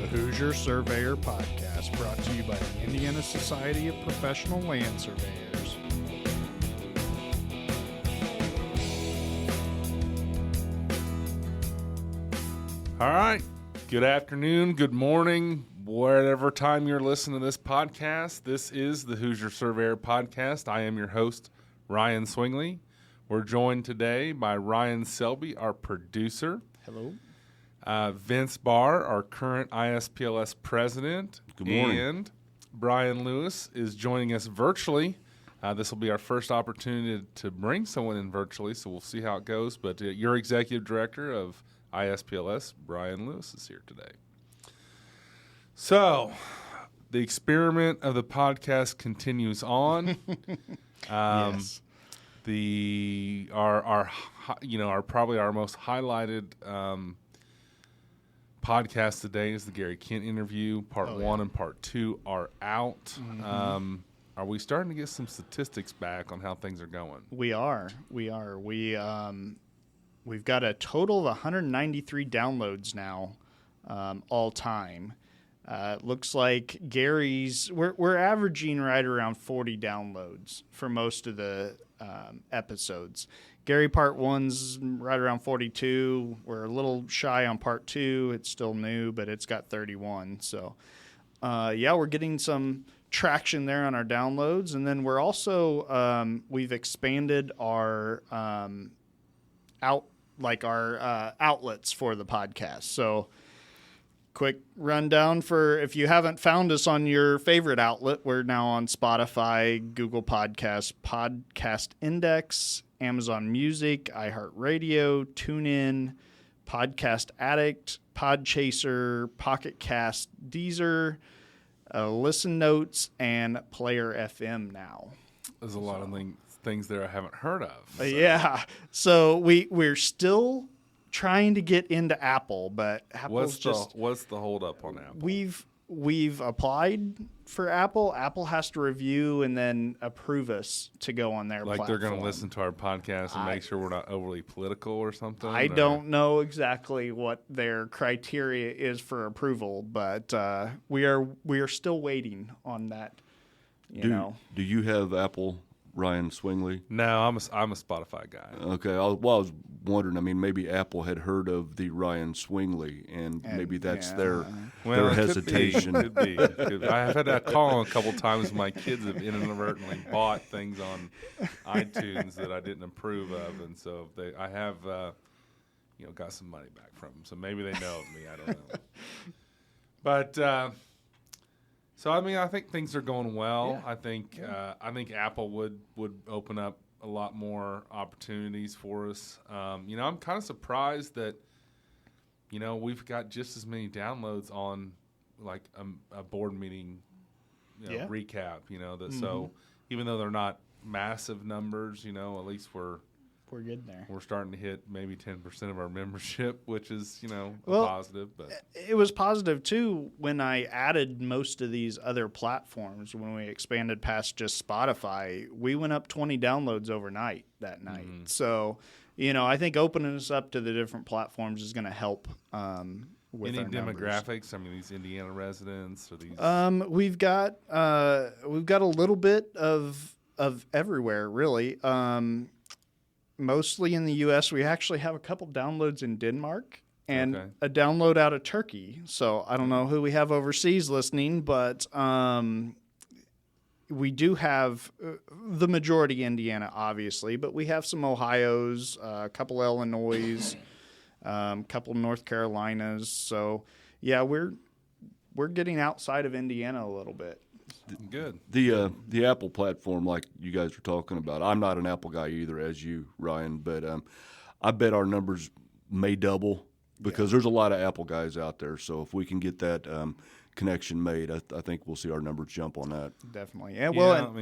Hoosier Surveyor Podcast, brought to you by the Indiana Society of Professional Land Surveyors. All right. Good afternoon, good morning, whatever time you're listening to this podcast. This is the Hoosier Surveyor Podcast. I am your host, Ryan Swingley. We're joined today by Ryan Selby, our producer. Hello. Vince Barr, our current ISPLS president. Good morning. And Brian Lewis is joining us virtually. This will be our first opportunity to bring someone in virtually, so we'll see how it goes. But your executive director of ISPLS, Brian Lewis, is here today. So, the experiment of the podcast continues on. Yes. Our probably our most highlighted podcast today is the Gary Kent interview. Part 1 and Part 2 are out. Mm-hmm. Are we starting to get some statistics back on how things are going? We are. We've got a total of 193 downloads now, all time. Looks like Gary's we're averaging right around 40 downloads for most of the episodes. Gary Part 1's right around 42. We're a little shy on Part 2. It's still new, but it's got 31. So, we're getting some traction there on our downloads. And then we're also we've expanded our outlets for the podcast. So, quick rundown for if you haven't found us on your favorite outlet, we're now on Spotify, Google Podcasts, Podcast Index, Amazon Music, iHeartRadio, TuneIn, Podcast Addict, Podchaser, Pocket Cast, Deezer, Listen Notes, and Player FM now. There's a lot of things there I haven't heard of. So. Yeah. So we're still trying to get into Apple, but Apple's what's the hold up on Apple? We've applied for Apple. Apple has to review and then approve us to go on their platform. They're going to listen to our podcast and make sure we're not overly political or something? I don't know exactly what their criteria is for approval, but we are still waiting on that. Do you have Apple, Ryan Swingley? No, I'm a Spotify guy. Okay. I was wondering, maybe Apple had heard of the Ryan Swingley, and maybe that's their hesitation. Could be. I've had that call a couple times. My kids have inadvertently bought things on iTunes that I didn't approve of, and so I have got some money back from them. So maybe they know of me. I don't know. But so I think things are going well. Yeah. I think Apple would open up a lot more opportunities for us. I'm kind of surprised that we've got just as many downloads on like a board meeting recap. So even though they're not massive numbers, at least we're good there. We're starting to hit maybe 10% of our membership, which is, positive. But it was positive, too, when I added most of these other platforms. When we expanded past just Spotify, we went up 20 downloads overnight that night. Mm-hmm. So, I think opening us up to the different platforms is going to help with any our demographics? Numbers. These Indiana residents or these? We've got a little bit of everywhere, really. Mostly in the U.S. We actually have a couple downloads in Denmark and a download out of Turkey. So I don't know who we have overseas listening, but we do have the majority Indiana, obviously, but we have some Ohios, a couple Illinois, a couple North Carolinas. So, yeah, we're getting outside of Indiana a little bit. Good. The Apple platform, like you guys were talking about, I'm not an Apple guy either, as you, Ryan, but I bet our numbers may double because there's a lot of Apple guys out there. So if we can get that connection made, I think we'll see our numbers jump on that. Definitely. Yeah. Well,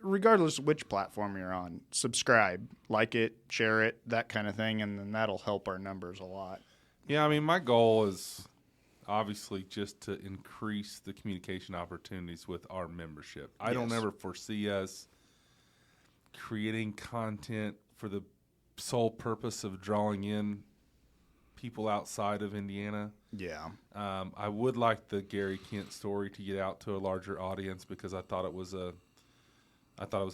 regardless of which platform you're on, subscribe, like it, share it, that kind of thing, and then that'll help our numbers a lot. Yeah. My goal is obviously just to increase the communication opportunities with our membership. I don't ever foresee us creating content for the sole purpose of drawing in people outside of Indiana. Yeah. I would like the Gary Kent story to get out to a larger audience because I thought it was a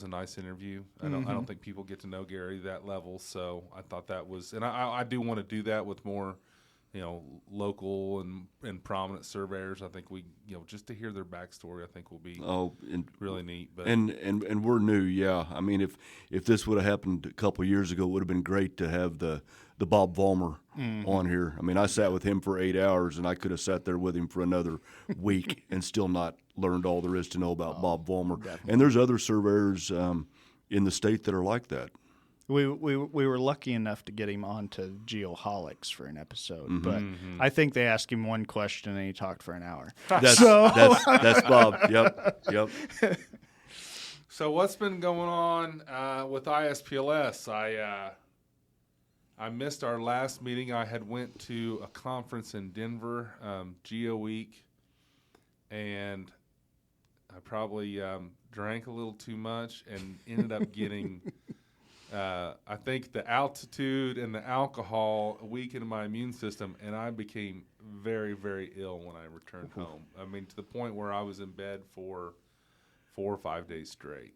nice interview. I don't think people get to know Gary that level, so I thought that was, and I do want to do that with more, local and prominent surveyors. I think we, just to hear their backstory, I think will be really neat. But and we're new, yeah. I mean, if this would have happened a couple of years ago, it would have been great to have the Bob Vollmer on here. I mean, I sat with him for 8 hours, and I could have sat there with him for another week and still not learned all there is to know about Bob Vollmer. Definitely. And there's other surveyors in the state that are like that. We were lucky enough to get him on to Geoholics for an episode, but I think they asked him one question and he talked for an hour. That's Bob. Yep. So what's been going on with ISPLS? I missed our last meeting. I had went to a conference in Denver, Geo Week, and I probably drank a little too much and ended up getting I think the altitude and the alcohol weakened my immune system, and I became very, very ill when I returned home. I mean, to the point where I was in bed for 4 or 5 days straight.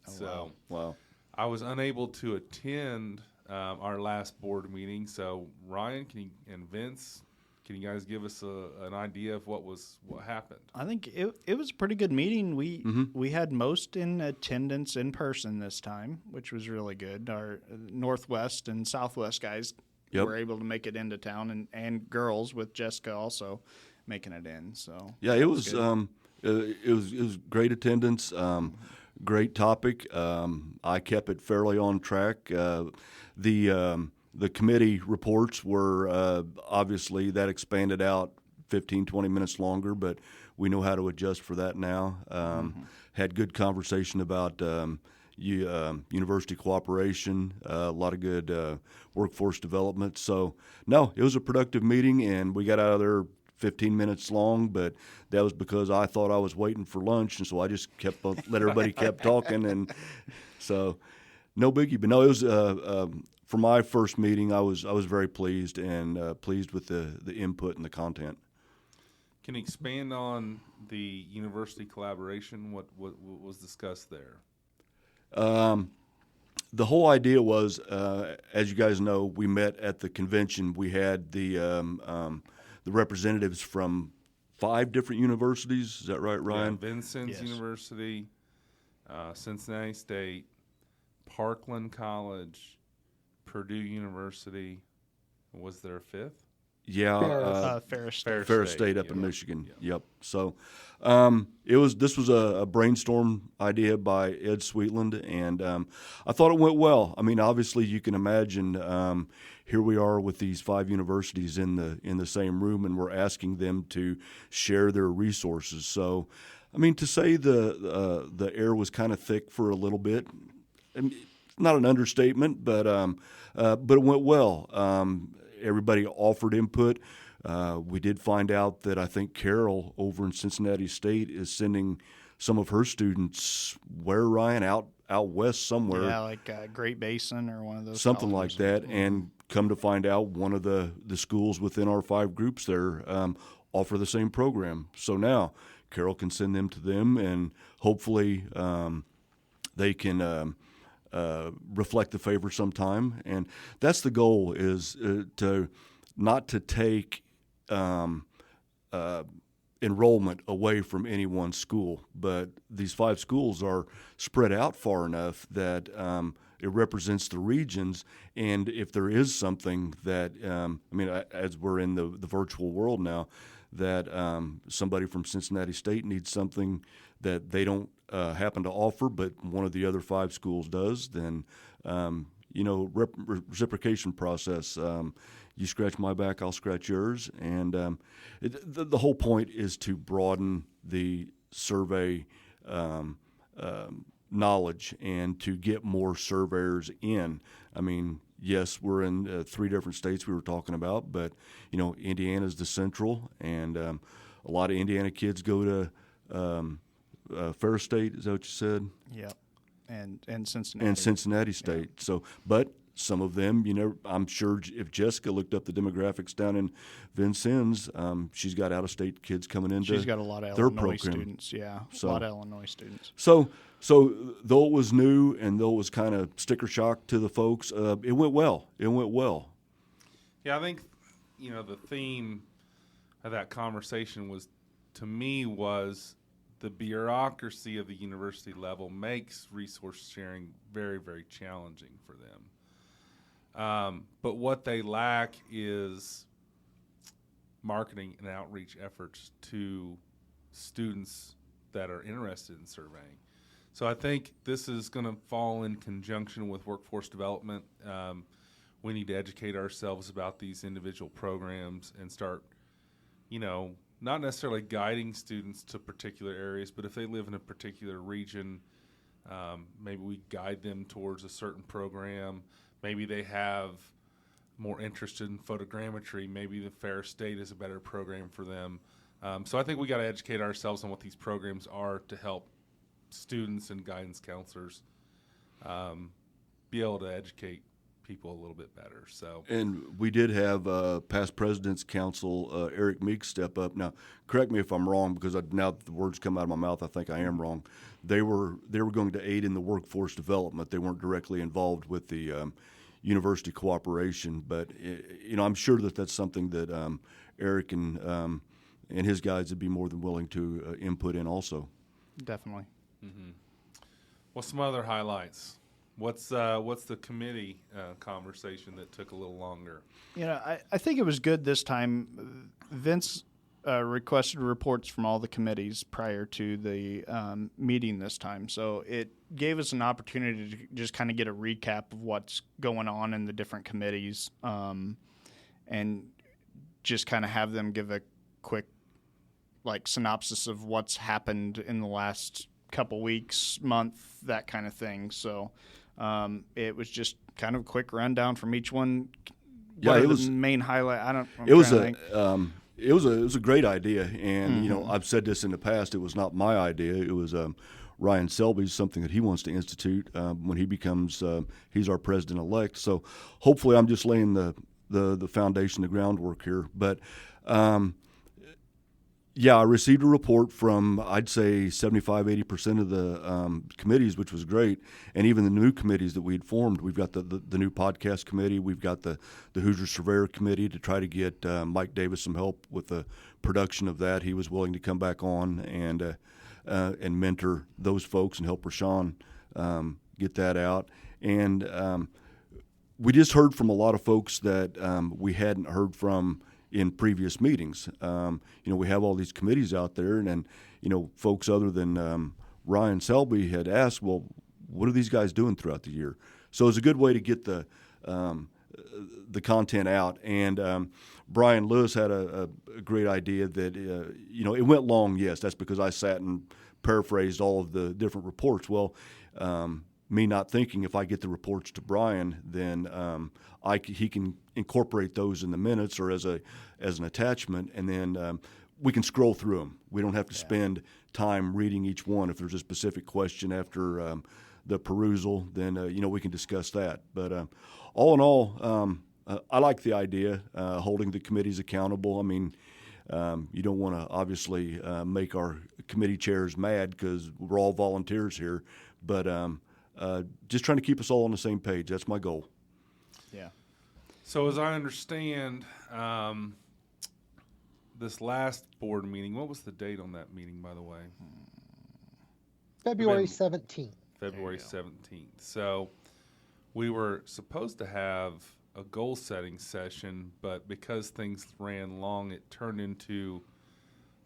Wow. I was unable to attend our last board meeting. So Ryan and Vince, can you guys give us an idea of what happened? I think it was a pretty good meeting. We had most in attendance in person this time, which was really good. Our Northwest and Southwest guys were able to make it into town, and girls with Jessica also making it in. So yeah, it was great attendance. Great topic. I kept it fairly on track. The committee reports were obviously that expanded out 15, 20 minutes longer, but we know how to adjust for that now. Had good conversation about university cooperation, a lot of good workforce development. So, no, it was a productive meeting, and we got out of there 15 minutes long, but that was because I thought I was waiting for lunch, and so I just let everybody kept talking, and so no biggie. But no, it was for my first meeting, I was very pleased and pleased with the input and the content. Can you expand on the university collaboration? What was discussed there? The whole idea was, as you guys know, we met at the convention. We had the representatives from 5 different universities. Is that right, Ryan? Yeah, Vincennes University, Cincinnati State, Parkland College, Purdue University. Was there a 5th? Yeah, Ferris State up in Michigan. Yep. So this was a brainstorm idea by Ed Sweetland, and I thought it went well. I mean, obviously, you can imagine here we are with these 5 universities in the same room, and we're asking them to share their resources. So, I mean, to say the air was kind of thick for a little bit, I mean, not an understatement, but it went well. Everybody offered input. We did find out that I think Carol over in Cincinnati State is sending some of her students where, Ryan, out west somewhere. Yeah, like Great Basin or one of those. Something like that. And come to find out, one of the schools within our 5 groups there offer the same program. So now Carol can send them to them, and hopefully they can reflect the favor sometime, and that's the goal, is to not to take enrollment away from any one school, but these 5 schools are spread out far enough that it represents the regions, and if there is something that as we're in the virtual world now, that somebody from Cincinnati State needs something that they don't happen to offer, but one of the other 5 schools does, then reciprocation process. You scratch my back, I'll scratch yours, and the whole point is to broaden the survey knowledge and to get more surveyors in. I mean, yes, we're in 3 different states we were talking about, but Indiana's the central, and a lot of Indiana kids go to Ferris State. Is that what you said? Yep, and Cincinnati. And Cincinnati State. Yeah. So, but some of them, I'm sure if Jessica looked up the demographics down in Vincennes, she's got out-of-state kids coming into She's got a lot of their Illinois program. students, yeah. So- a lot of Illinois students. So though it was new and though it was kind of sticker shock to the folks, it went well. It went well. Yeah, I think, the theme of that conversation was the bureaucracy of the university level makes resource sharing very, very challenging for them. But what they lack is marketing and outreach efforts to students that are interested in surveying. So I think this is going to fall in conjunction with workforce development. We need to educate ourselves about these individual programs and start, not necessarily guiding students to particular areas, but if they live in a particular region, maybe we guide them towards a certain program. Maybe they have more interest in photogrammetry. Maybe the Ferris State is a better program for them. So I think we got to educate ourselves on what these programs are to help students and guidance counselors be able to educate people a little bit better. So, and we did have past President's Council Eric Meeks step up. Now, correct me if I'm wrong, because now that the words come out of my mouth, I think I am wrong. They were going to aid in the workforce development. They weren't directly involved with the university cooperation, but I'm sure that that's something that Eric and his guys would be more than willing to input in also. Definitely. Mm-hmm. What's some other highlights? What's the committee conversation that took a little longer? I think it was good this time. Vince requested reports from all the committees prior to the meeting this time. So it gave us an opportunity to just kind of get a recap of what's going on in the different committees and just kind of have them give a quick synopsis of what's happened in the last couple weeks, month, that kind of thing. So it was just kind of a quick rundown from each one. What are the main highlight? It was a great idea, and I've said this in the past. It was not my idea. It was Ryan Selby's, something that he wants to institute when he becomes he's our president-elect. So hopefully, I'm just laying the foundation, the groundwork here. But I received a report from, I'd say, 75-80% of the committees, which was great, and even the new committees that we had formed. We've got the new podcast committee. We've got the Hoosier Surveyor Committee to try to get Mike Davis some help with the production of that. He was willing to come back on and mentor those folks and help Rashawn get that out. And we just heard from a lot of folks that we hadn't heard from in previous meetings. We have all these committees out there, and folks other than Ryan Selby had asked, well, what are these guys doing throughout the year? So it's a good way to get the content out. And Brian Lewis had a great idea that it went long. Yes, that's because I sat and paraphrased all of the different reports. Well, me not thinking if I get the reports to Brian, then he can incorporate those in the minutes or as an attachment, and then we can scroll through them. We don't have to spend time reading each one. If there's a specific question after the perusal, then we can discuss that. But all in all, I like the idea holding the committees accountable. I mean, you don't want to obviously make our committee chairs mad because we're all volunteers here, but just trying to keep us all on the same page. That's my goal. Yeah. So as I understand, this last board meeting, what was the date on that meeting, by the way? February 17th. February 17th. So we were supposed to have a goal-setting session, but because things ran long, it turned into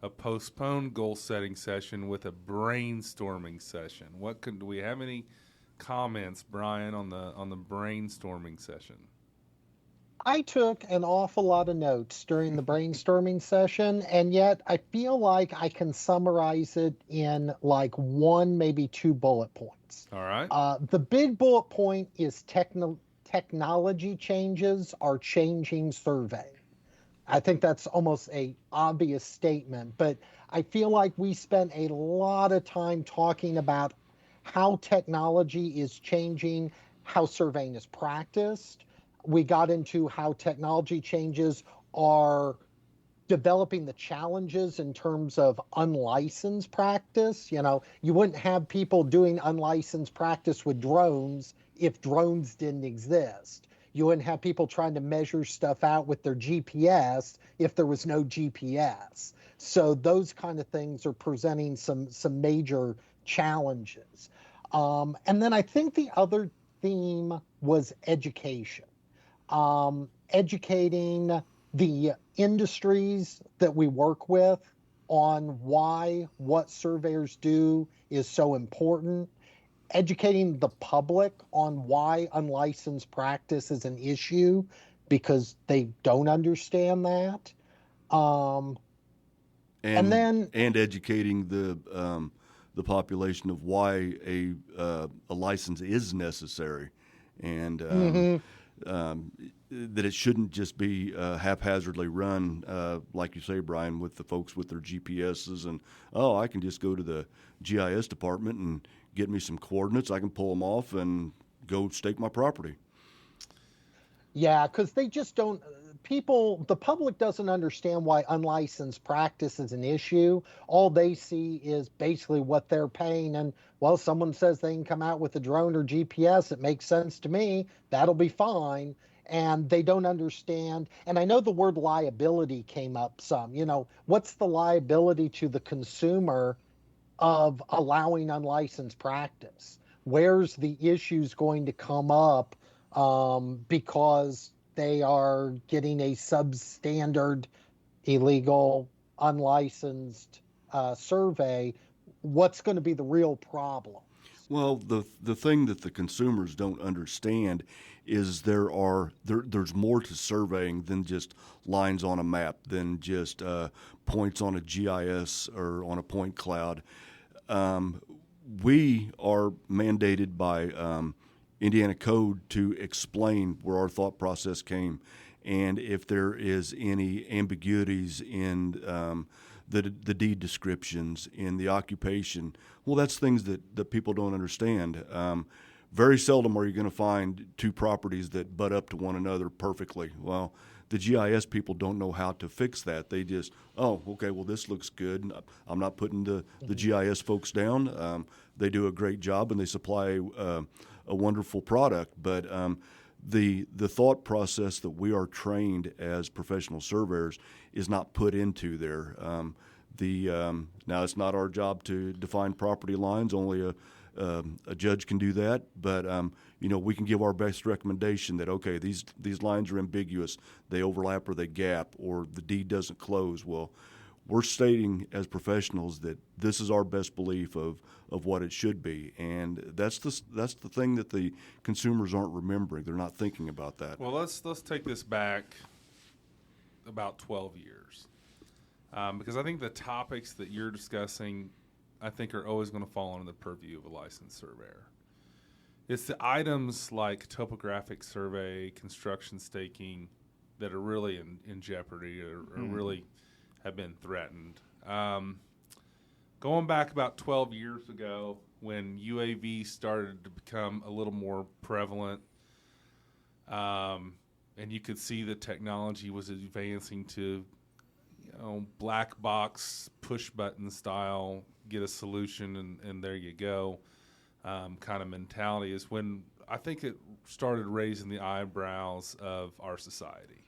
a postponed goal-setting session with a brainstorming session. Do we have any comments, Brian, on the brainstorming session? I took an awful lot of notes during the brainstorming session, and yet I feel like I can summarize it in one, maybe two bullet points. All right. The big bullet point is technology changes are changing survey. I think that's almost an obvious statement, but I feel like we spent a lot of time talking about how technology is changing, how surveying is practiced. We got into how technology changes are developing the challenges in terms of unlicensed practice. You know, you wouldn't have people doing unlicensed practice with drones if drones didn't exist. You wouldn't have people trying to measure stuff out with their GPS if there was no GPS. So those kind of things are presenting some major challenges. And then I think the other theme was education. Educating the industries that we work with on why what surveyors do is so important, educating the public on why unlicensed practice is an issue because they don't understand that. And then educating the population of why a license is necessary, and that it shouldn't just be haphazardly run, like you say, Brian, with the folks with their GPSs and, oh, I can just go to the GIS department and get me some coordinates. I can pull them off and go stake my property. Yeah, because they just don't. The public doesn't understand why unlicensed practice is an issue. All they see is basically what they're paying. And, well, someone says they can come out with a drone or GPS. It makes sense to me. That'll be fine. And they don't understand. And I know the word liability came up some. You know, what's the liability to the consumer of allowing unlicensed practice? Where's the issues going to come up because they are getting a substandard, illegal, unlicensed survey? What's going to be the real problem? Well, the thing that the consumers don't understand is there's more to surveying than just lines on a map, than just points on a GIS or on a point cloud. We are mandated by Indiana code to explain where our thought process came, and if there is any ambiguities in the deed descriptions, in the occupation, well, that's things that people don't understand. Very seldom are you going to find two properties that butt up to one another perfectly. Well, the GIS people don't know how to fix that. They just, oh, okay, well, this looks good. I'm not putting the GIS folks down. They do a great job, and they supply a wonderful product. But the thought process that we are trained as professional surveyors is not put into there. Now, it's not our job to define property lines. Only a judge can do that. But we can give our best recommendation that, okay, these lines are ambiguous, they overlap or they gap, or the deed doesn't close. Well, we're stating as professionals that this is our best belief of what it should be, and that's the thing that the consumers aren't remembering. They're not thinking about that. Well, let's take this back about 12 years, because I think the topics that you're discussing, I think, are always going to fall under the purview of a licensed surveyor. It's the items like topographic survey, construction staking, that are really in jeopardy or really have been threatened. Going back about 12 years ago, when UAV started to become a little more prevalent, and you could see the technology was advancing to, black box, push button style, get a solution and there you go, kind of mentality, is when I think it started raising the eyebrows of our society.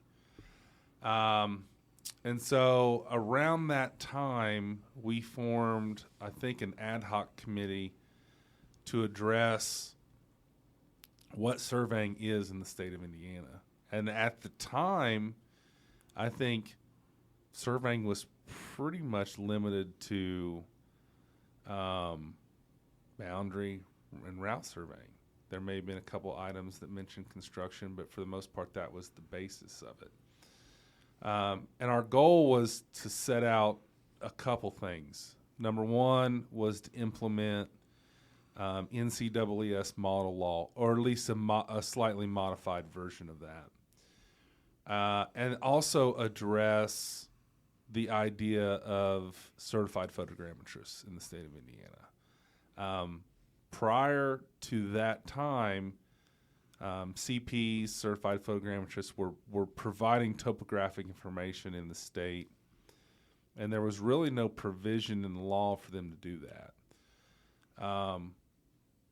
And so around that time, we formed, I think, an ad hoc committee to address what surveying is in the state of Indiana. And at the time, I think surveying was pretty much limited to boundary and route surveying. There may have been a couple items that mentioned construction, but for the most part, that was the basis of it. And our goal was to set out a couple things. Number one was to implement NCAAS model law, or at least a slightly modified version of that. And also address the idea of certified photogrammetrists in the state of Indiana. Prior to that time, CPs, certified photogrammetrists, were providing topographic information in the state, and there was really no provision in the law for them to do that.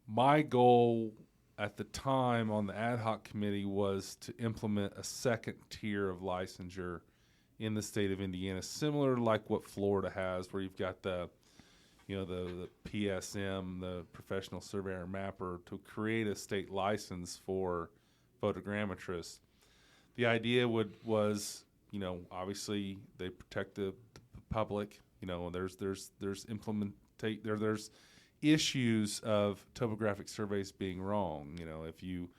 My goal at the time on the ad hoc committee was to implement a second tier of licensure in the state of Indiana, similar to like what Florida has, where you've got the PSM, the Professional Surveyor and Mapper, to create a state license for photogrammetrists. The idea was, obviously they protect the public. There's issues of topographic surveys being wrong. If you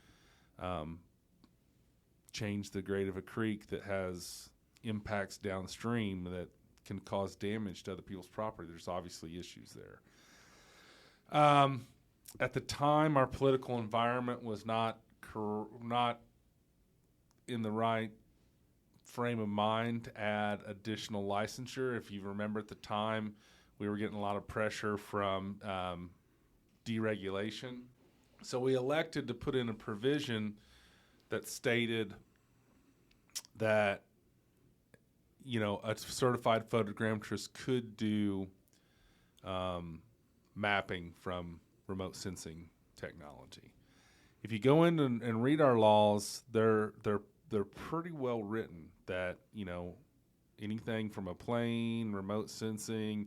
change the grade of a creek that has impacts downstream that can cause damage to other people's property, there's obviously issues there. At the time, our political environment was not in the right frame of mind to add additional licensure. If you remember at the time, we were getting a lot of pressure from deregulation. So we elected to put in a provision that stated that a certified photogrammetrist could do mapping from remote sensing technology. If you go in and read our laws, they're pretty well written. That anything from a plane, remote sensing,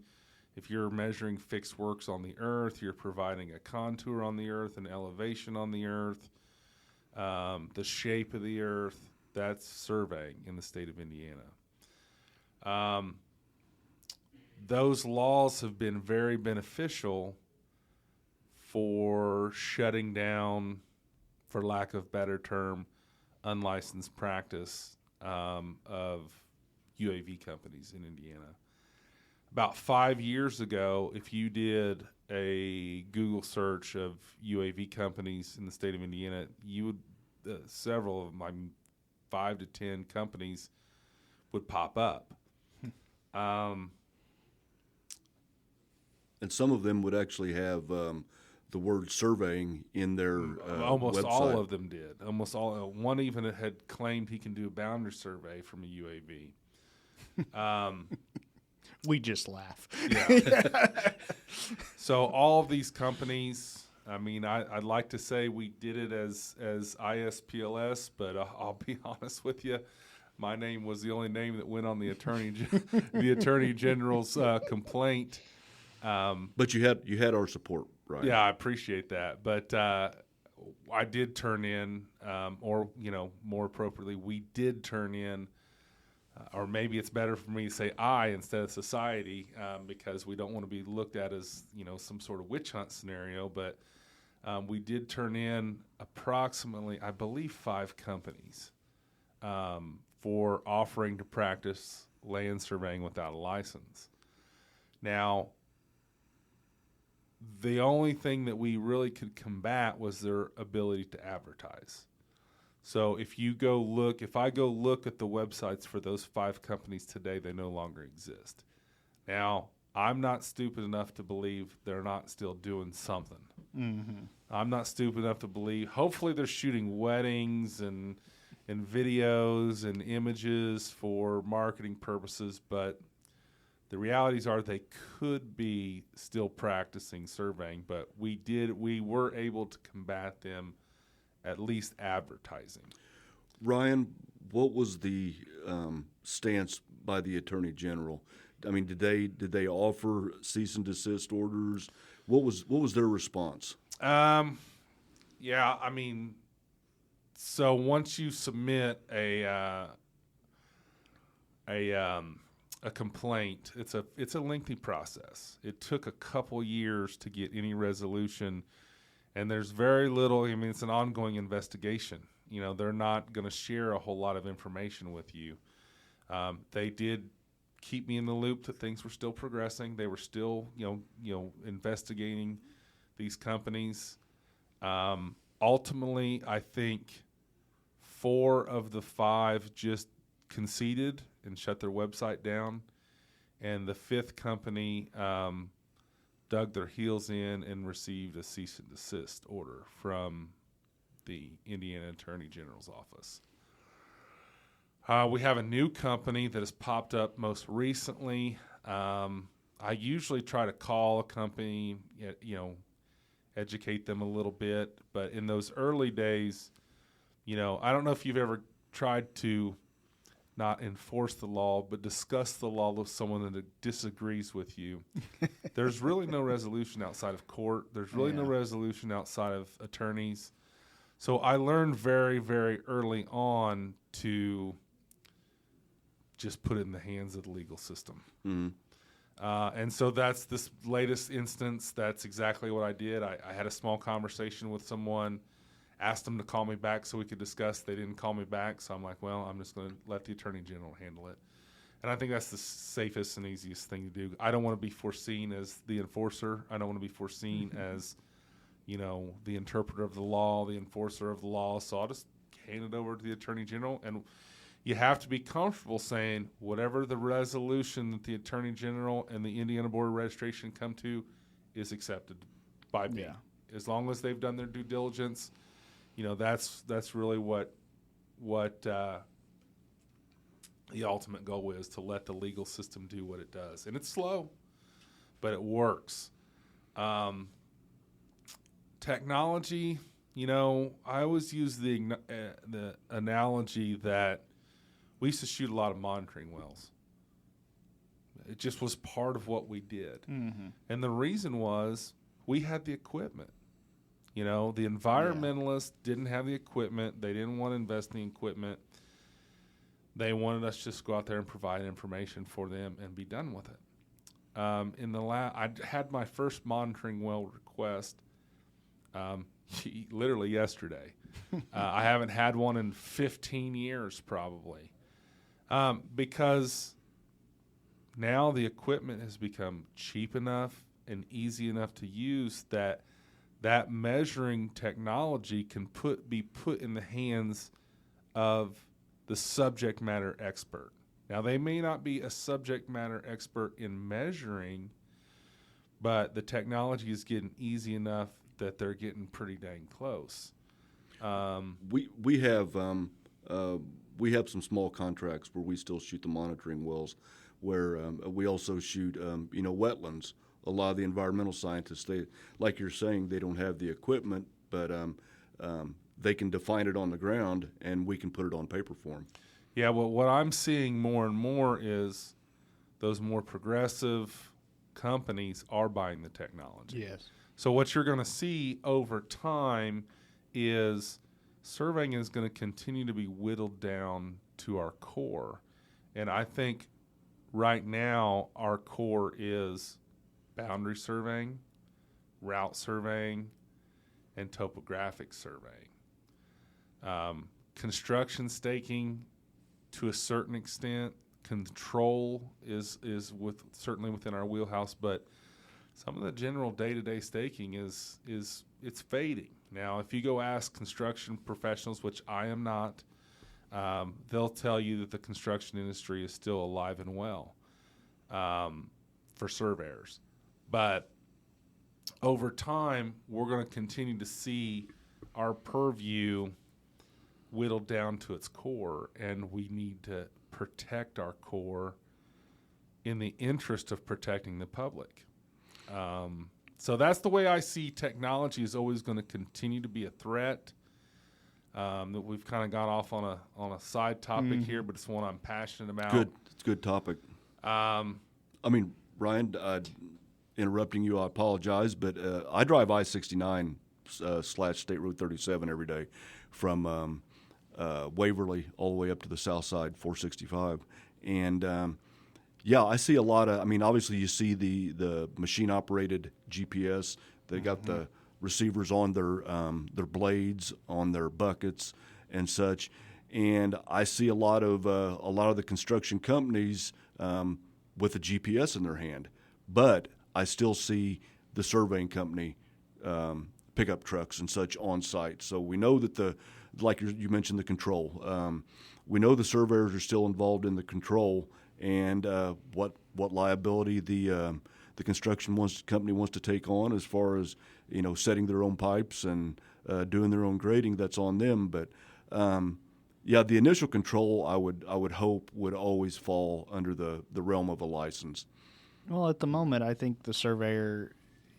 if you're measuring fixed works on the earth, you're providing a contour on the earth, an elevation on the earth, the shape of the earth. That's surveying in the state of Indiana. Those laws have been very beneficial for shutting down, for lack of better term, unlicensed practice of UAV companies in Indiana. About 5 years ago, if you did a Google search of UAV companies in the state of Indiana, you would several of them, 5 to 10 companies, would pop up. And some of them would actually have the word surveying in their almost website. all of them did. Almost all. One even had claimed he can do a boundary survey from a UAV. We just laugh. Yeah. So all of these companies, I'd like to say we did it as ISPLS, but I'll be honest with you. My name was the only name that went on the Attorney General's complaint. But you had our support, right? Yeah, I appreciate that. But I did turn in, or more appropriately, we did turn in, or maybe it's better for me to say I instead of society, because we don't want to be looked at as some sort of witch hunt scenario. But we did turn in approximately, I believe, 5 companies for offering to practice land surveying without a license. Now, the only thing that we really could combat was their ability to advertise. So if I go look at the websites for those 5 companies today, they no longer exist. Now, I'm not stupid enough to believe they're not still doing something. Mm-hmm. I'm not stupid enough to believe, hopefully they're shooting weddings and videos and images for marketing purposes, but the realities are they could be still practicing surveying, but we were able to combat them, at least advertising. Ryan, what was the stance by the Attorney General? Did they offer cease and desist orders? What was their response? So once you submit a complaint, it's a lengthy process. It took a couple years to get any resolution, and there's very little. It's an ongoing investigation. They're not going to share a whole lot of information with you. They did keep me in the loop that things were still progressing. They were still, investigating these companies. Ultimately, I think 4 of the 5 just conceded and shut their website down, and the 5th company dug their heels in and received a cease and desist order from the Indiana Attorney General's office. We have a new company that has popped up most recently. I usually try to call a company, educate them a little bit. But in those early days, I don't know if you've ever tried to not enforce the law, but discuss the law with someone that disagrees with you. There's really no resolution outside of court. There's really no resolution outside of attorneys. So I learned very, very early on to just put it in the hands of the legal system. Mm-hmm. And so that's this latest instance. That's exactly what I did. I had a small conversation with someone, asked them to call me back so we could discuss. They didn't call me back, so I'm like, well, I'm just going to let the Attorney General handle it. And I think that's the safest and easiest thing to do. I don't want to be foreseen as the enforcer. I don't want to be foreseen as, the interpreter of the law, the enforcer of the law. So I'll just hand it over to the Attorney General. And you have to be comfortable saying whatever the resolution that the Attorney General and the Indiana Board of Registration come to is accepted by me. Yeah. As long as they've done their due diligence, that's really what the ultimate goal is, to let the legal system do what it does. And it's slow, but it works. Technology, I always use the analogy that we used to shoot a lot of monitoring wells. It just was part of what we did. Mm-hmm. And the reason was we had the equipment. The environmentalists didn't have the equipment. They didn't want to invest in the equipment. They wanted us to just go out there and provide information for them and be done with it. I had my first monitoring well request literally yesterday. I haven't had one in 15 years probably. Because now the equipment has become cheap enough and easy enough to use that measuring technology can be put in the hands of the subject matter expert. Now, they may not be a subject matter expert in measuring, but the technology is getting easy enough that they're getting pretty dang close. We have some small contracts where we still shoot the monitoring wells, where we also shoot wetlands. A lot of the environmental scientists, they, like you're saying, they don't have the equipment, but they can define it on the ground, and we can put it on paper for them. Yeah, well, what I'm seeing more and more is those more progressive companies are buying the technology. Yes. So what you're going to see over time is surveying is going to continue to be whittled down to our core. And I think right now our core is boundary surveying, route surveying, and topographic surveying. Construction staking, to a certain extent, control is certainly within our wheelhouse, but some of the general day-to-day staking is it's fading. Now, if you go ask construction professionals, which I am not, they'll tell you that the construction industry is still alive and well for surveyors. But over time, we're going to continue to see our purview whittled down to its core, and we need to protect our core in the interest of protecting the public. So that's the way I see technology is always going to continue to be a threat. That we've kind of got off on a side topic here, but it's one I'm passionate about. Good, it's a good topic. Ryan, interrupting you, I apologize, but I drive I-69 / State Road 37 every day from Waverly all the way up to the south side, 465, and I see a lot of. Obviously, you see the machine-operated GPS. They got the receivers on their blades, on their buckets, and such. And I see a lot of the construction companies with a GPS in their hand, but I still see the surveying company pickup trucks and such on site. So we know that like you mentioned, the control. We know the surveyors are still involved in the control, and what liability the construction company wants to take on as far as setting their own pipes and doing their own grading, that's on them. But yeah, the initial control I would hope would always fall under the realm of a license. Well, at the moment, I think the surveyor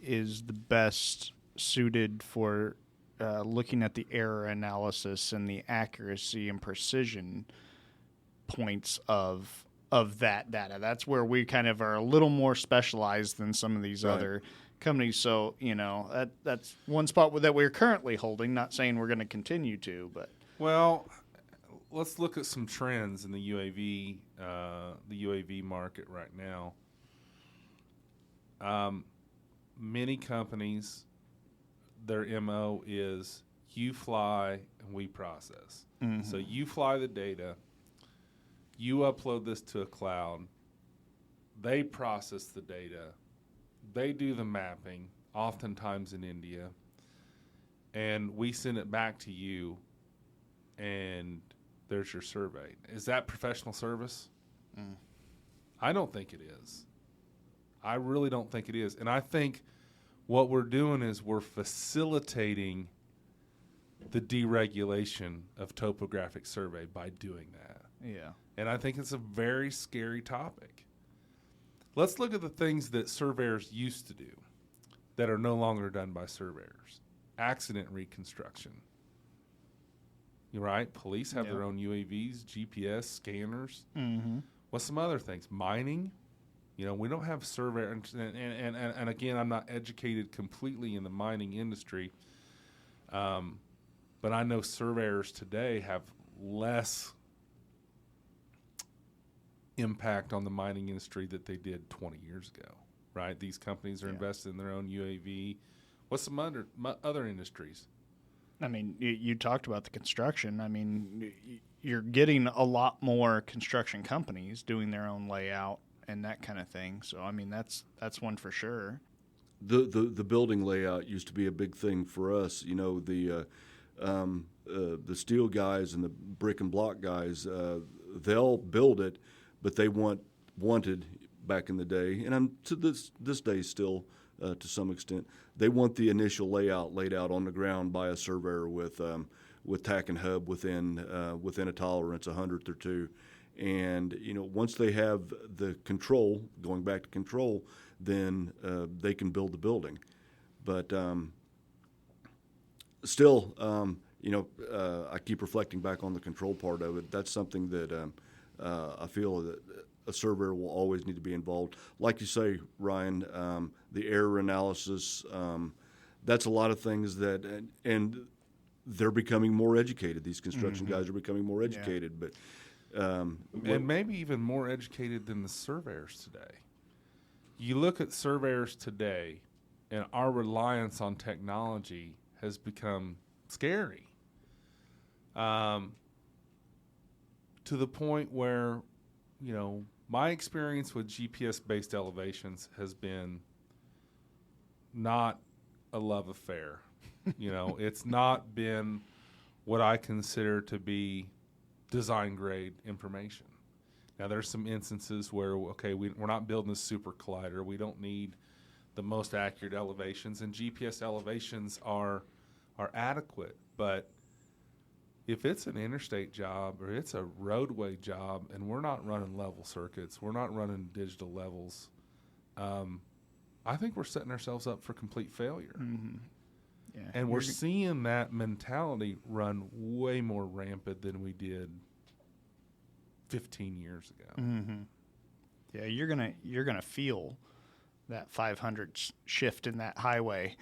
is the best suited for looking at the error analysis and the accuracy and precision points of that data. That's where we kind of are a little more specialized than some of these other companies. So, that's one spot that we're currently holding, not saying we're going to continue to, but. Well, let's look at some trends in the UAV market right now. Many companies, their MO is you fly and we process. Mm-hmm. So you fly the data, you upload this to a cloud, they process the data, they do the mapping, oftentimes in India, and we send it back to you, and there's your survey. Is that professional service? I don't think it is. I really don't think it is. And I think what we're doing is we're facilitating the deregulation of topographic survey by doing that. Yeah. And I think it's a very scary topic. Let's look at the things that surveyors used to do that are no longer done by surveyors. Accident reconstruction. You're right. Police have their own UAVs, GPS, scanners. Mm-hmm. What's some other things? Mining. We don't have surveyors. And again, I'm not educated completely in the mining industry. But I know surveyors today have less impact on the mining industry that they did 20 years ago, right? These companies are invested in their own UAV. What's some other industries? I mean, you talked about the construction. I mean, you're getting a lot more construction companies doing their own layout and that kind of thing. So, I mean, that's one for sure. The building layout used to be a big thing for us. The steel guys and the brick and block guys, they'll build it, but they wanted back in the day, and to this day still to some extent, they want the initial layout laid out on the ground by a surveyor with tack and hub within a tolerance, 100th or two. And once they have the control, going back to control, then they can build the building. But still, I keep reflecting back on the control part of it. That's something that I feel that a surveyor will always need to be involved. Like you say, Ryan, the error analysis, that's a lot of things and they're becoming more educated. These construction guys are becoming more educated, but and maybe even more educated than the surveyors today. You look at surveyors today, and our reliance on technology has become scary, to the point where, my experience with GPS-based elevations has been not a love affair. It's not been what I consider to be design grade information. Now, there's some instances where, we're not building a super collider. We don't need the most accurate elevations, and GPS elevations are adequate. But if it's an interstate job or it's a roadway job and we're not running level circuits, we're not running digital levels, I think we're setting ourselves up for complete failure. Mm-hmm. Yeah. And we're seeing that mentality run way more rampant than we did 15 years ago. Mm-hmm. Yeah, you're gonna feel that 500 shift in that highway,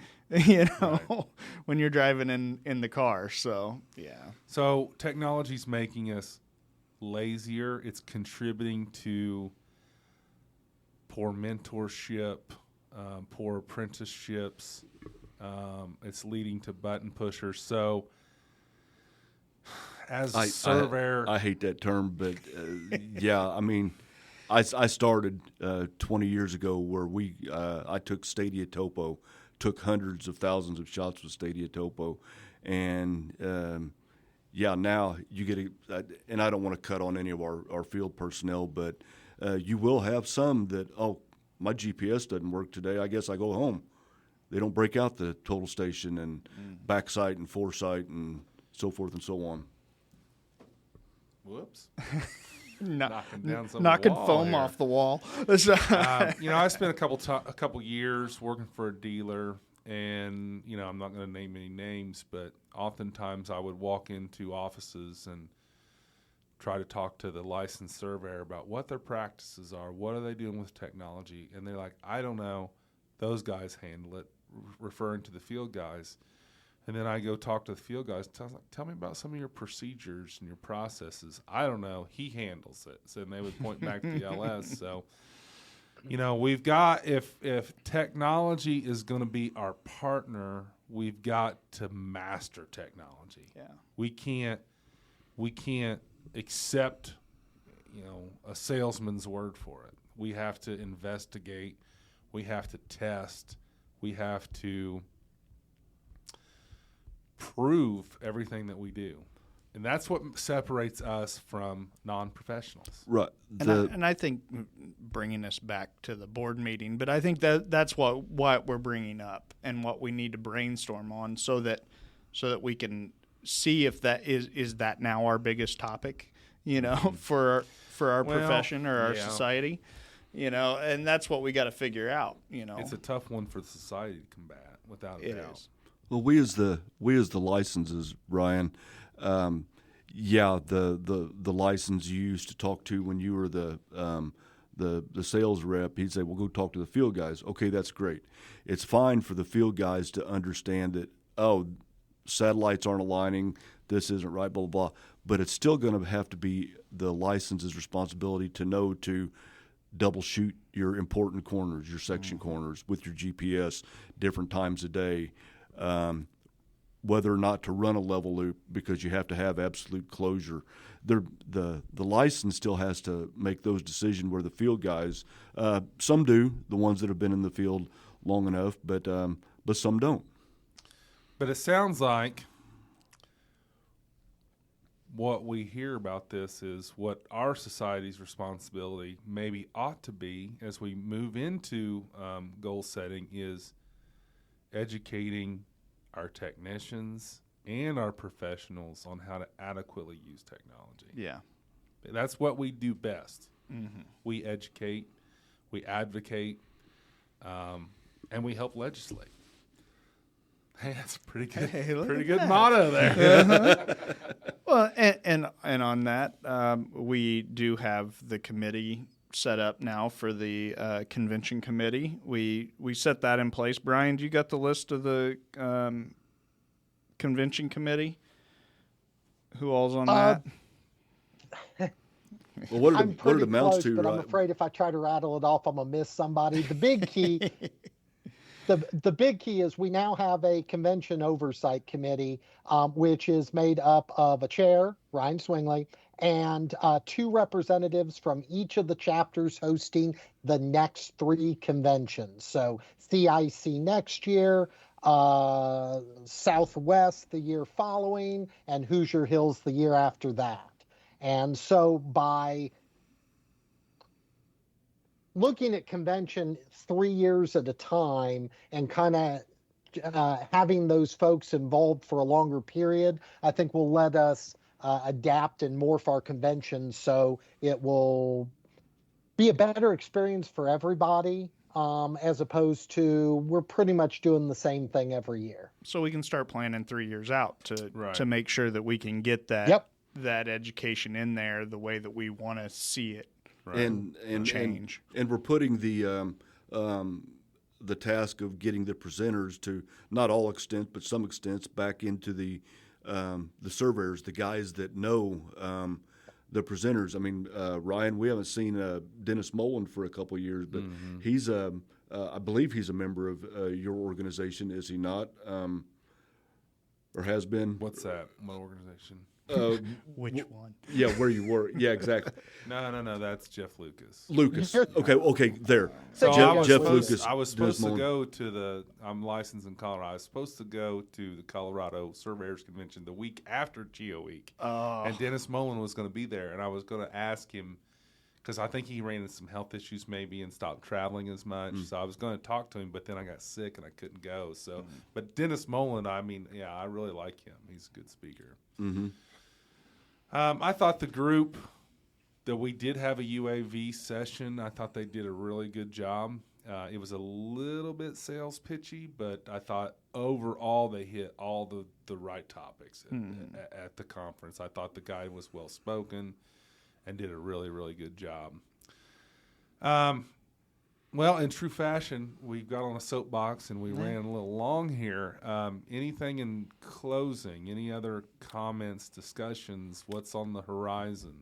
when you're driving in the car. So, yeah. So technology's making us lazier. It's contributing to poor mentorship, poor apprenticeships. It's leading to button pushers. So as a surveyor... I hate that term, but yeah, I mean... I started 20 years ago where I took Stadia Topo, took hundreds of thousands of shots with Stadia Topo, and now you get and I don't want to cut on any of our field personnel, but you will have some that, my GPS doesn't work today, I guess I go home. they don't break out the total station and backsight and foresight and so forth and so on. Whoops. Knocking down some foam here. off the wall. I spent a couple years working for a dealer, and I'm not going to name any names, but oftentimes I would walk into offices and try to talk to the licensed surveyor about what their practices are, what are they doing with technology, and they're like, I don't know, those guys handle it, referring to the field guys. And then I go talk to the field guys, tell me about some of your procedures and your processes. I don't know, he handles it. So they would point back to the LS. So, we've got, if technology is going to be our partner, we've got to master technology. Yeah. We can't accept, a salesman's word for it. We have to investigate. We have to test. We have to prove everything that we do. And that's what separates us from non-professionals. Right. And I think, bringing us back to the board meeting, but I think that's what we're bringing up and what we need to brainstorm on so that we can see if that is that now our biggest topic, for our profession or our society, and that's what we got to figure out, It's a tough one for society to combat, without a doubt. Is. Well, we as the licenses, Ryan, the license you used to talk to when you were the sales rep, he'd say, well, go talk to the field guys. Okay, that's great. It's fine for the field guys to understand that, satellites aren't aligning, this isn't right, blah, blah, blah. But it's still going to have to be the license's responsibility to know to double shoot your important corners, your section corners with your GPS different times a day. Whether or not to run a level loop because you have to have absolute closure. The license still has to make those decisions where the field guys, some do, the ones that have been in the field long enough, but some don't. But it sounds like what we hear about this is what our society's responsibility maybe ought to be as we move into goal setting is educating our technicians and our professionals on how to adequately use technology. Yeah. That's what we do best. Mm-hmm. We educate, we advocate, and we help legislate. Hey, that's a pretty good motto there. Well, and on that, we do have the committee set up now for the convention committee. We set that in place. Brian, you got the list of the convention committee? Who all's on that? Well, what I'm it pretty amounts close, to, but right? I'm afraid if I try to rattle it off, I'm gonna miss somebody. The big key, the big key is we now have a convention oversight committee, which is made up of a chair, Ryan Swingley, and 2 representatives from each of the chapters hosting the next 3 conventions. So CIC next year, Southwest the year following, and Hoosier Hills the year after that. And so by looking at convention 3 years at a time and kind of having those folks involved for a longer period, I think will let us adapt and morph our conventions so it will be a better experience for everybody, as opposed to we're pretty much doing the same thing every year. So we can start planning 3 years out Right. to make sure that we can get that Yep. that education in there the way that we want to see it. Right. And change. And we're putting the task of getting the presenters to not all extent, but some extents back into the surveyors, the guys that know the presenters. I mean, Ryan, we haven't seen Dennis Mullen for a couple of years, but he's I believe he's a member of your organization, is he not? Or has been? What's that? What organization? Which one? Yeah, where you were. Yeah, exactly. No, that's Jeff Lucas. Lucas. Okay, there. So Jeff Lucas. I was supposed to Mullen. go to I'm licensed in Colorado. I was supposed to go to the Colorado Surveyors Convention the week after Geo Week. Oh. And Dennis Mullen was going to be there, and I was going to ask him, because I think he ran into some health issues maybe and stopped traveling as much. So I was going to talk to him, but then I got sick and I couldn't go. So, but Dennis Mullen, I mean, yeah, I really like him. He's a good speaker. I thought the group that we did have a UAV session, I thought they did a really good job. It was a little bit sales pitchy, but I thought overall they hit all the right topics at the conference. I thought the guy was well spoken and did a really, really good job. Well, in true fashion, we got on a soapbox and we ran a little long here. Anything in closing? Any other comments, discussions? What's on the horizon?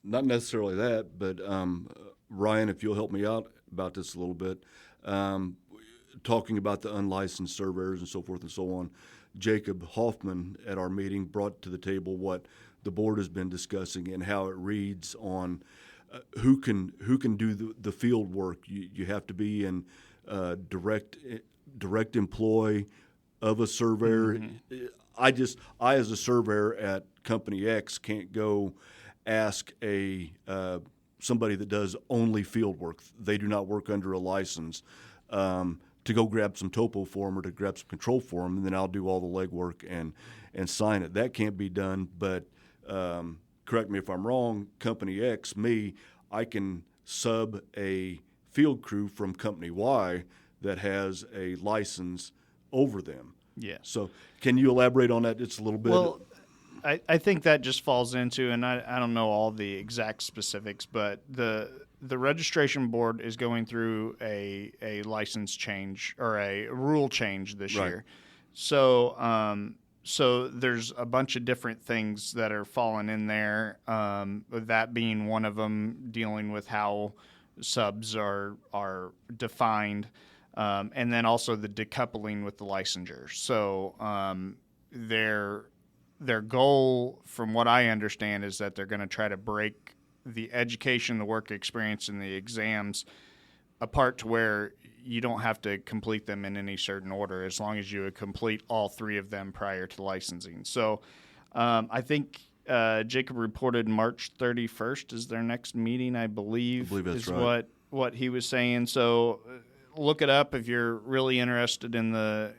Not necessarily that, but Ryan, if you'll help me out about this a little bit, talking about the unlicensed surveyors and so forth and so on. Jacob Hoffman at our meeting brought to the table what the board has been discussing and how it reads on who can do the field work. You have to be in direct employ of a surveyor. I as a surveyor at Company X can't go ask somebody that does only field work. They do not work under a license to go grab some topo for them or to grab some control for them, and then I'll do all the legwork and sign it. That can't be done, but correct me if I'm wrong, Company X, I can sub a field crew from Company Y that has a license over them. Yeah. So can you elaborate on that just a little bit? Well, I think that just falls into, and I don't know all the exact specifics, but the registration board is going through a license change or a rule change this year. So so there's a bunch of different things that are falling in there, that being one of them, dealing with how subs are defined, and then also the decoupling with the licensure. So their goal, from what I understand, is that they're going to try to break the education, the work experience, and the exams apart to where you don't have to complete them in any certain order as long as you complete all three of them prior to licensing. So I think Jacob reported March 31st is their next meeting, I believe that's is right. what he was saying. So look it up if you're really interested in the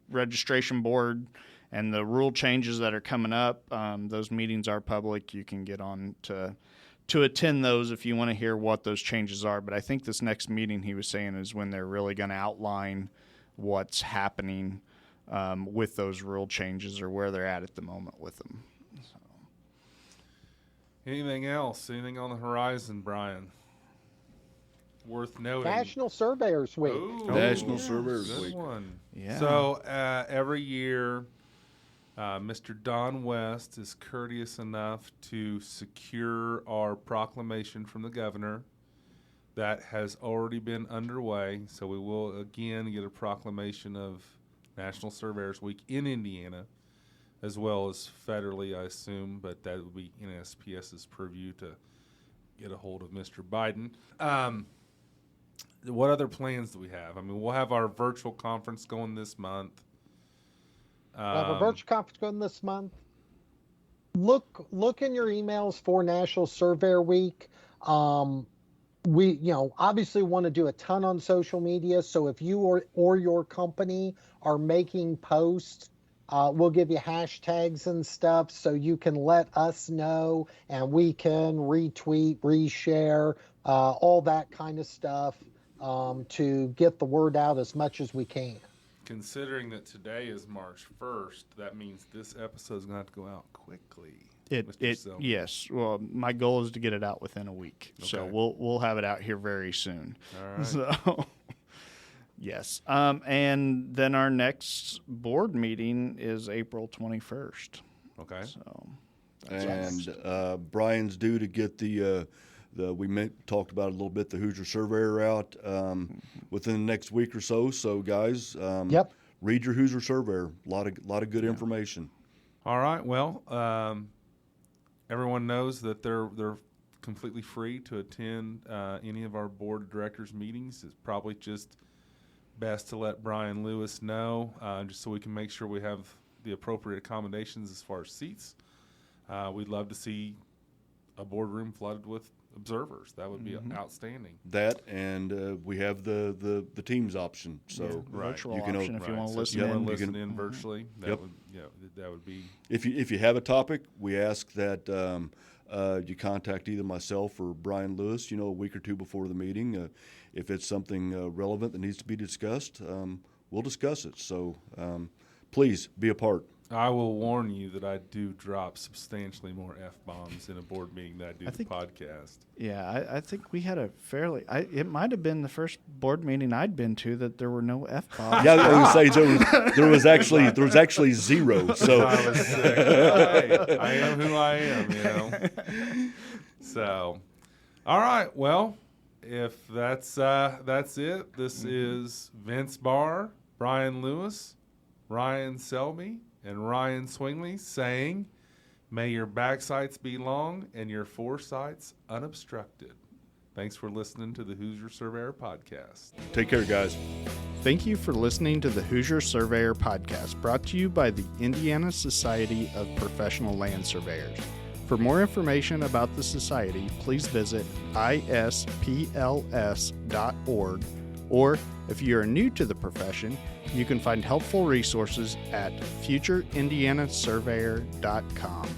registration board and the rule changes that are coming up. Those meetings are public. You can get on to attend those if you want to hear what those changes are. But I think this next meeting, he was saying, is when they're really going to outline what's happening with those rule changes or where they're at the moment with them. So. Anything else? Anything on the horizon, Brian? Worth noting. National Surveyors Week. Ooh, National Surveyors good Week. one. Yeah. So every year, Mr. Don West is courteous enough to secure our proclamation from the governor. That has already been underway. So we will again get a proclamation of National Surveyors Week in Indiana, as well as federally, I assume, but that would be NSPS's purview to get a hold of Mr. Biden. What other plans do we have? I mean, we'll have our virtual conference going this month. We'll have a virtual conference going this month. Look in your emails for National Surveyor Week. We obviously want to do a ton on social media. So if you or your company are making posts, we'll give you hashtags and stuff so you can let us know and we can retweet, reshare, all that kind of stuff to get the word out as much as we can. Considering that today is March 1st, that means this episode is going to have to go out quickly. Yes. Well, my goal is to get it out within a week, so we'll have it out here very soon. All right. So, yes. And then our next board meeting is April 21st. Okay. So, And Brian's due to get talked about a little bit, the Hoosier Surveyor out within the next week or so. So, guys, read your Hoosier Surveyor. A lot of good information. All right. Well, everyone knows that they're completely free to attend any of our board of directors meetings. It's probably just best to let Brian Lewis know, just so we can make sure we have the appropriate accommodations as far as seats. We'd love to see a boardroom flooded with observers. That would be outstanding. That, and we have the Teams option. So virtual you can option if you want to So listen if you in. want to listen in virtually, that would that would be. If you have a topic, we ask that you contact either myself or Brian Lewis, a week or two before the meeting. If it's something relevant that needs to be discussed, we'll discuss it. So please be a part. I will warn you that I do drop substantially more F-bombs in a board meeting than I do the podcast. Yeah, I think we had a fairly. It might have been the first board meeting I'd been to that there were no F-bombs. Yeah, I was going to say there was actually zero. So I was sick. Hey, I am who I am, So, all right. Well, if that's it. This is Vince Barr, Brian Lewis, Ryan Selby, and Ryan Swingley saying, may your backsights be long and your foresights unobstructed. Thanks for listening to the Hoosier Surveyor Podcast. Take care, guys. Thank you for listening to the Hoosier Surveyor Podcast, brought to you by the Indiana Society of Professional Land Surveyors. For more information about the society, please visit ispls.org, or if you are new to the profession, you can find helpful resources at futureindianasurveyor.com.